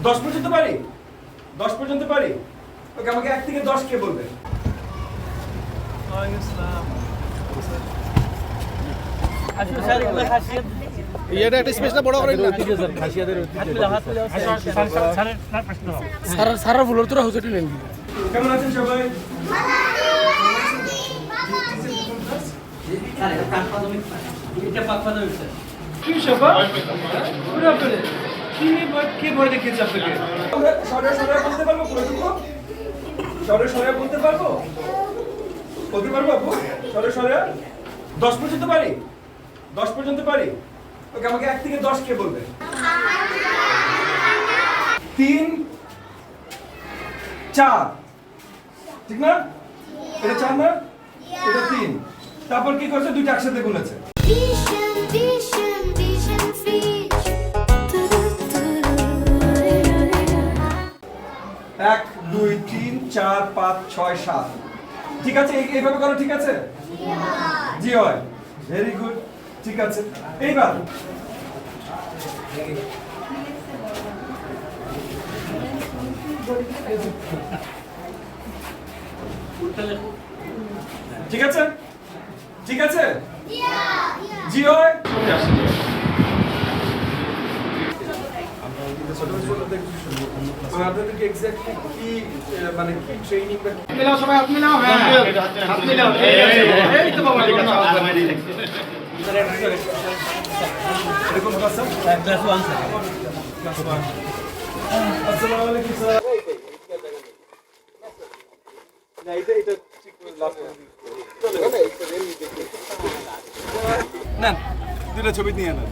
10 পর্যন্ত পারি? 10 পর্যন্ত পারি? ওকে, আমাকে 1 থেকে 10 কে বলবে? এটা একটা স্পেসটা বড় করে না সারা ফুলের তোরা হুজুর নেন। কেমন আছেন সবাই? কি সভা? পুরো করে কি ভয় দেখিয়েছে আপনাকে? আমরা সরে বলতে পারবো পুরোটুকু? সরে বলতে পারবো? বলতে পারবো আপু? সরে 10 পর্যন্ত পারি? 10 পর্যন্ত পারি? ওকে, আমাকে 1 থেকে 10 কে বলবে? 3 4 ঠিক না? এটা 4 না? এটা 3। তারপর কি করছে? দুইটা একসাথে গুনেছে। Vision Fish. 1 2 3 4 5 6 7। ঠিক আছে, এইভাবে করো, ঠিক আছে? জি হয়। ভেরি গুড, ঠিক আছে। এইবার ঠিক আছে, ঠিক আছে, জি হয়। আপনাদেরকে এক্স্যাক্টলি কি মানে কি ট্রেনিং বা মিলাও সবাই হাত মিলাও। হ্যাঁ হাত মিলাও। এই তো বাবা ঠিক আছে। এরকম কথা ক্লাস 1 স্যার। আসসালামু আলাইকুম স্যার। না এটা ঠিক লাস্ট না দুটো ছবি নিয়ে না।